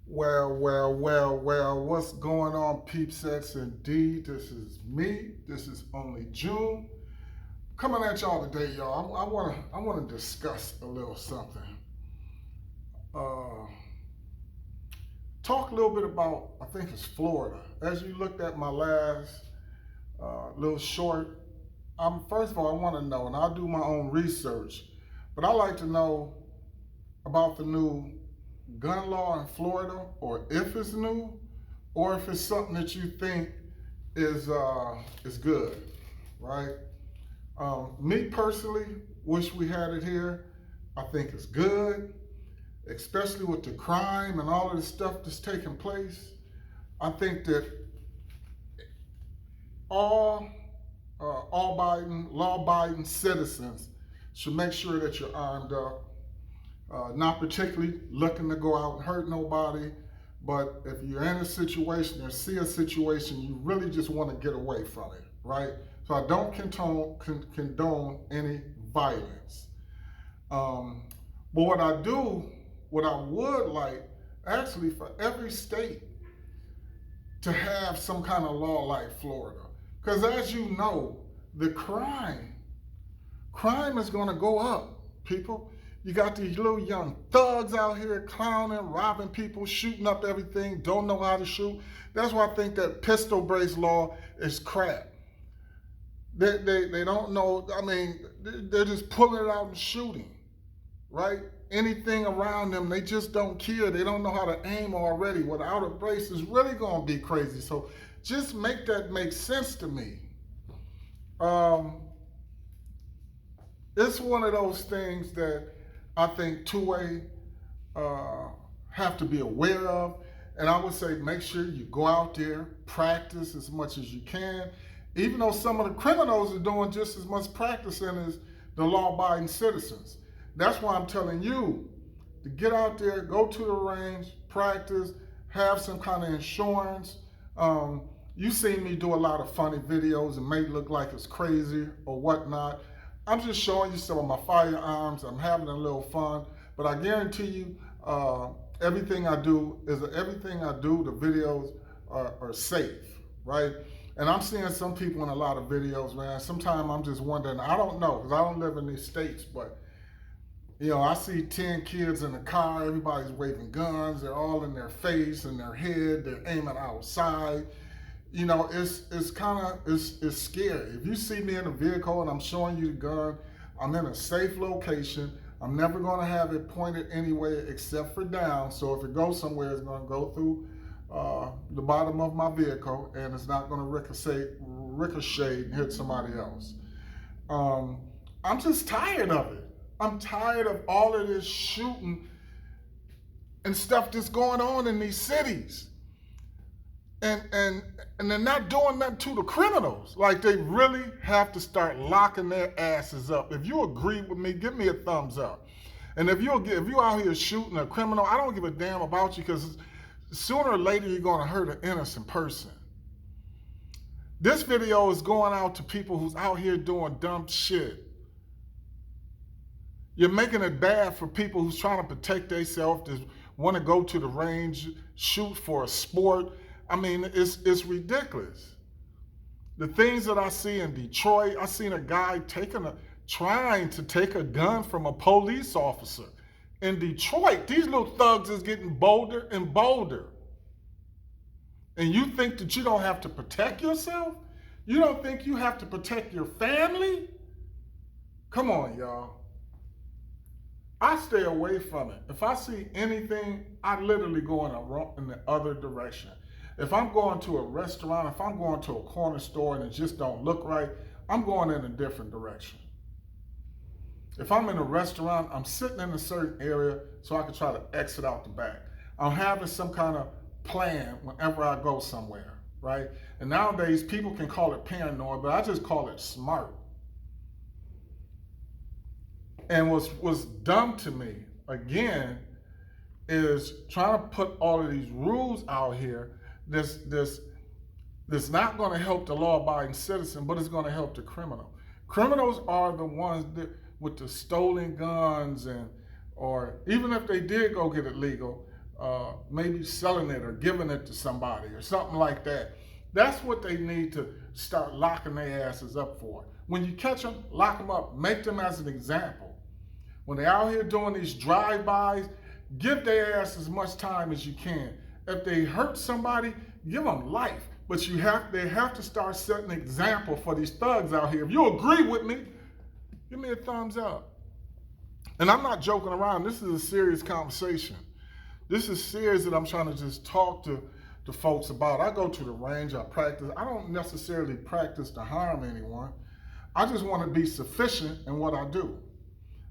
Well, what's going on, peepsets? Indeed, this is me. This is only June. Coming at y'all today, y'all. I wanna discuss a little something. Uh, Talk a little bit about, I think it's Florida. As you looked at my last little short, first of all, I want to know, and I'll do my own research, but I like to know about the new gun law in Florida, or if it's new, or if it's something that you think is good, right? Me personally, wish we had it here. I think it's good, especially with the crime and all of the stuff that's taking place. I think that all law-abiding citizens should make sure that you're armed up. Not particularly looking to go out and hurt nobody, but if you're in a situation or see a situation, you really just want to get away from it, right? So I don't condone any violence. But what I would like, actually, for every state to have some kind of law like Florida. Because as you know, the crime is going to go up, people. You got these little young thugs out here clowning, robbing people, shooting up everything, don't know how to shoot. That's why I think that pistol-based law is crap. They don't know, I mean, they're just pulling it out and shooting, right? Anything around them, they just don't care. They don't know how to aim already. Without a brace is really going to be crazy. So just make that make sense to me. It's one of those things that I think two-way have to be aware of. And I would say make sure you go out there, practice as much as you can, even though some of the criminals are doing just as much practicing as the law-abiding citizens. That's why I'm telling you to get out there, go to the range, practice, have some kind of insurance. You seen me do a lot of funny videos and make it look like it's crazy or whatnot. I'm just showing you some of my firearms. I'm having a little fun, but I guarantee you, everything I do, the videos are safe, right? And I'm seeing some people in a lot of videos, man. Sometimes I'm just wondering, I don't know, because I don't live in these states, but I see 10 kids in the car, everybody's waving guns, they're all in their face and their head, they're aiming outside. It's scary. If you see me in a vehicle and I'm showing you the gun, I'm in a safe location. I'm never going to have it pointed anywhere except for down. So if it goes somewhere, it's going to go through the bottom of my vehicle, and it's not going to ricochet and hit somebody else. I'm just tired of it. I'm tired of all of this shooting and stuff that's going on in these cities. And they're not doing nothing to the criminals. Like, they really have to start locking their asses up. If you agree with me, give me a thumbs up. And if you out here shooting a criminal, I don't give a damn about you, because sooner or later you're going to hurt an innocent person. This video is going out to people who's out here doing dumb shit. You're making it bad for people who's trying to protect themselves, that want to go to the range, shoot for a sport. I mean, it's ridiculous. The things that I see in Detroit, I seen a guy trying to take a gun from a police officer. In Detroit, these little thugs is getting bolder and bolder. And you think that you don't have to protect yourself? You don't think you have to protect your family? Come on, y'all. I stay away from it. If I see anything, I literally go in the other direction. If I'm going to a restaurant, if I'm going to a corner store and it just don't look right, I'm going in a different direction. If I'm in a restaurant, I'm sitting in a certain area so I can try to exit out the back. I'm having some kind of plan whenever I go somewhere, right? And nowadays, people can call it paranoid, but I just call it smart. And what's dumb to me, again, is trying to put all of these rules out here that's not going to help the law-abiding citizen, but it's going to help the criminal. Criminals are the ones with the stolen guns, or even if they did go get it legal, maybe selling it or giving it to somebody or something like that. That's what they need to start locking their asses up for. When you catch them, lock them up. Make them as an example. When they're out here doing these drive-bys, give their ass as much time as you can. If they hurt somebody, give them life. But they have to start setting an example for these thugs out here. If you agree with me, give me a thumbs up. And I'm not joking around. This is a serious conversation. This is serious that I'm trying to just talk to folks about. I go to the range, I practice. I don't necessarily practice to harm anyone. I just want to be sufficient in what I do.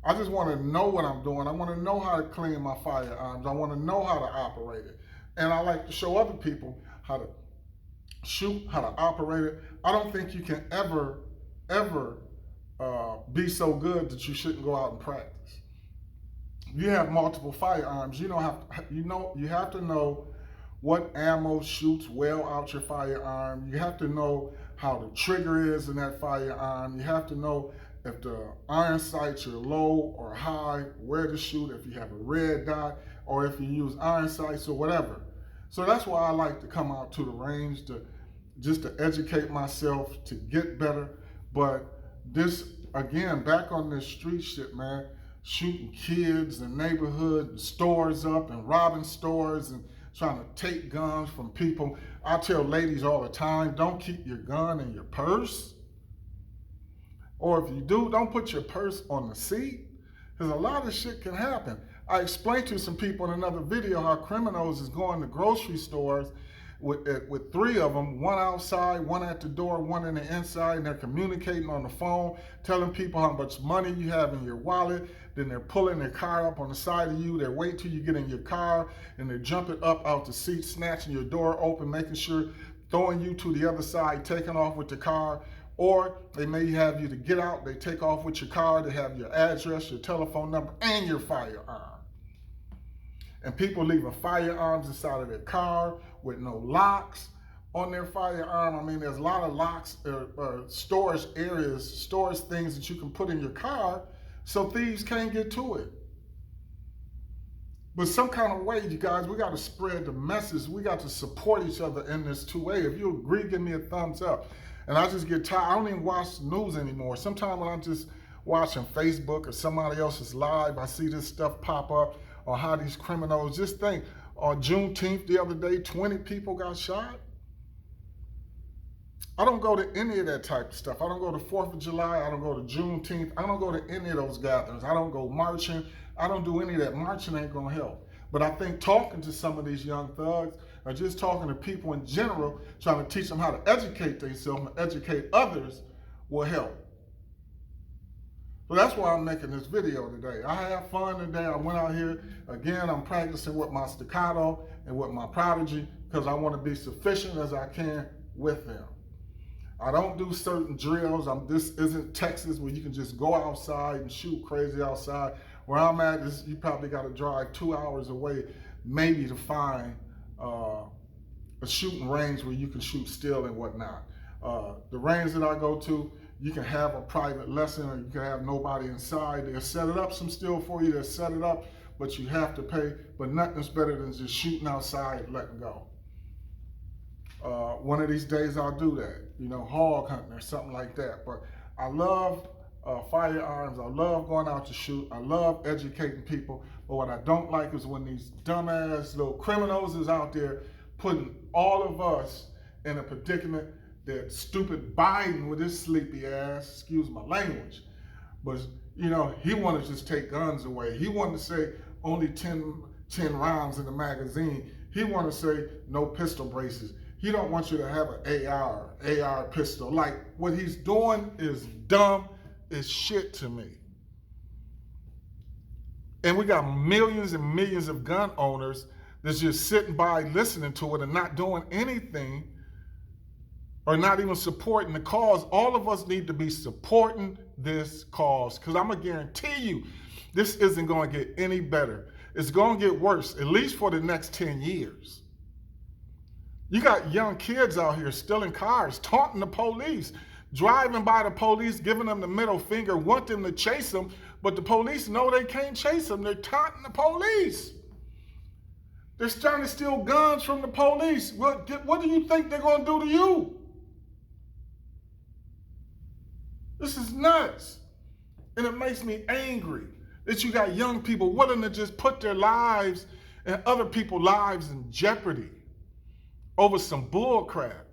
I just want to know what I'm doing. I want to know how to clean my firearms. I want to know how to operate it. And I like to show other people how to shoot, how to operate it. I don't think you can ever be so good that you shouldn't go out and practice. You have multiple firearms. You have to know what ammo shoots well out your firearm. You have to know how the trigger is in that firearm. You have to know if the iron sights are low or high, where to shoot, if you have a red dot, or if you use iron sights or whatever. So that's why I like to come out to the range just to educate myself, to get better. But this, again, back on this street shit, man, shooting kids and neighborhood stores up and robbing stores and trying to take guns from people. I tell ladies all the time, don't keep your gun in your purse. Or if you do, don't put your purse on the seat, because a lot of shit can happen. I explained to some people in another video how criminals is going to grocery stores with three of them, one outside, one at the door, one in the inside, and they're communicating on the phone, telling people how much money you have in your wallet. Then they're pulling their car up on the side of you. They're waiting till you get in your car, and they're jumping up out the seat, snatching your door open, making sure, throwing you to the other side, taking off with the car. Or they may have you to get out, they take off with your car, they have your address, your telephone number, and your firearm. And people leaving firearms inside of their car with no locks on their firearm. I mean, there's a lot of locks, storage areas, storage things that you can put in your car so thieves can't get to it. But some kind of way, you guys, we got to spread the message. We got to support each other in this two-way. If you agree, give me a thumbs up. And I just get tired. I don't even watch the news anymore. Sometimes when I'm just watching Facebook or somebody else's live, I see this stuff pop up on how these criminals, just think, on Juneteenth the other day, 20 people got shot. I don't go to any of that type of stuff. I don't go to 4th of July. I don't go to Juneteenth. I don't go to any of those gatherings. I don't go marching. I don't do any of that. Marching ain't gonna help. But I think talking to some of these young thugs, or just talking to people in general, trying to teach them how to educate themselves and educate others will help. So that's why I'm making this video today. I had fun today. I went out here. Again, I'm practicing with my staccato and with my prodigy because I want to be sufficient as I can with them. I don't do certain drills. This isn't Texas where you can just go outside and shoot crazy outside. Where I'm at is you probably got to drive 2 hours away maybe to find a shooting range where you can shoot still and whatnot. The range that I go to, you can have a private lesson or you can have nobody inside. They'll set it up some still for you. They'll set it up, but you have to pay. But nothing's better than just shooting outside and letting go. One of these days I'll do that, hog hunting or something like that. But I love firearms. I love going out to shoot. I love educating people. But what I don't like is when these dumbass little criminals is out there putting all of us in a predicament that stupid Biden with his sleepy ass, excuse my language, but he wanted to just take guns away. He wanted to say only 10 rounds in the magazine. He wanted to say no pistol braces. He don't want you to have an AR pistol. Like, what he's doing is dumb as shit to me. And we got millions and millions of gun owners that's just sitting by listening to it and not doing anything or not even supporting the cause. All of us need to be supporting this cause, because I'm going to guarantee you this isn't going to get any better. It's going to get worse, at least for the next 10 years. You got young kids out here stealing cars, taunting the police, driving by the police, giving them the middle finger, want them to chase them, but the police know they can't chase them. They're taunting the police. They're starting to steal guns from the police. What do you think they're going to do to you? This is nuts. And it makes me angry that you got young people willing to just put their lives and other people's lives in jeopardy over some bull crap.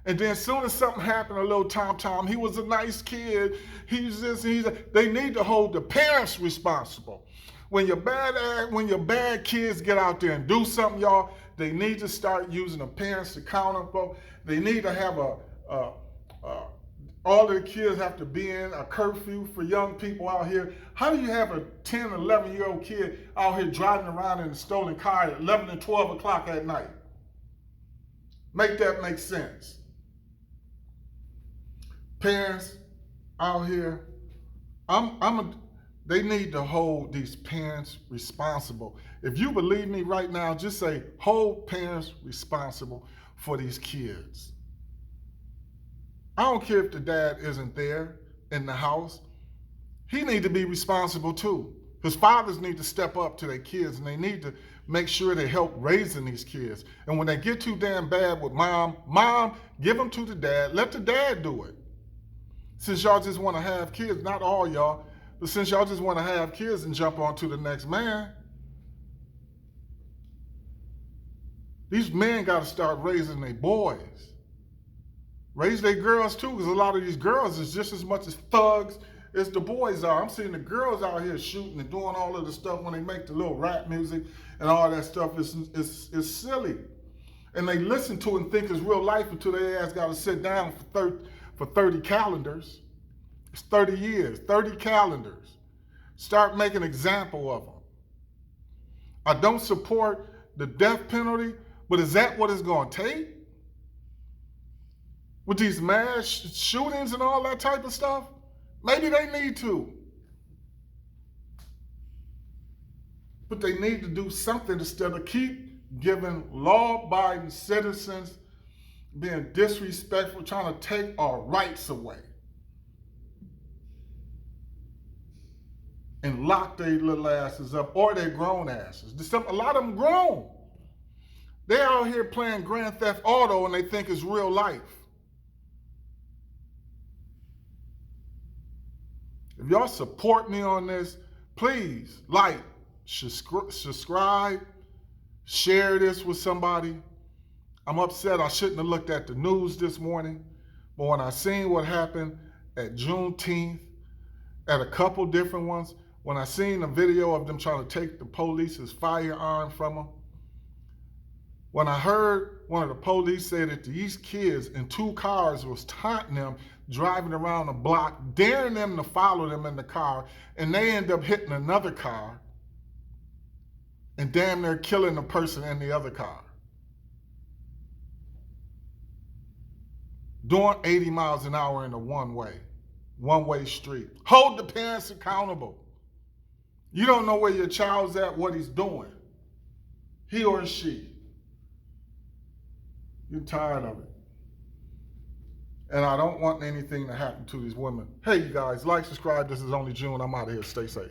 And then as soon as something happened, a little Tom, he was a nice kid. He's this, they need to hold the parents responsible. When your bad kids get out there and do something, y'all, they need to start using the parents accountable. They need to have all the kids have to be in a curfew for young people out here. How do you have a 10, 11-year-old kid out here driving around in a stolen car at 11 and 12 o'clock at night? Make that make sense. Parents out here, they need to hold these parents responsible. If you believe me right now, just say, hold parents responsible for these kids. I don't care if the dad isn't there in the house. He needs to be responsible too. Because fathers need to step up to their kids and they need to make sure they help raising these kids. And when they get too damn bad with mom, give them to the dad. Let the dad do it. Since y'all just want to have kids, not all y'all, but since y'all just want to have kids and jump on to the next man, these men got to start raising their boys. Raise their girls too, because a lot of these girls is just as much as thugs as the boys are. I'm seeing the girls out here shooting and doing all of the stuff when they make the little rap music and all that stuff is silly. And they listen to it and think it's real life until their ass got to sit down for 30 calendars. It's 30 years, 30 calendars. Start making an example of them. I don't support the death penalty, but is that what it's going to take? With these mass shootings and all that type of stuff? Maybe they need to. But they need to do something instead of keep giving law-abiding citizens being disrespectful, trying to take our rights away. And lock their little asses up, or their grown asses. A lot of them grown. They're out here playing Grand Theft Auto and they think it's real life. If y'all support me on this, please like, subscribe, share this with somebody. I'm upset I shouldn't have looked at the news this morning, but when I seen what happened at Juneteenth, at a couple different ones, when I seen a video of them trying to take the police's firearm from them, when I heard one of the police say that these kids in 2 cars was taunting them, driving around the block, daring them to follow them in the car, and they end up hitting another car and damn near killing the person in the other car. Doing 80 miles an hour in a one-way street. Hold the parents accountable. You don't know where your child's at, what he's doing. He or she. You're tired of it. And I don't want anything to happen to these women. Hey, you guys, like, subscribe. This is only June. I'm out of here. Stay safe.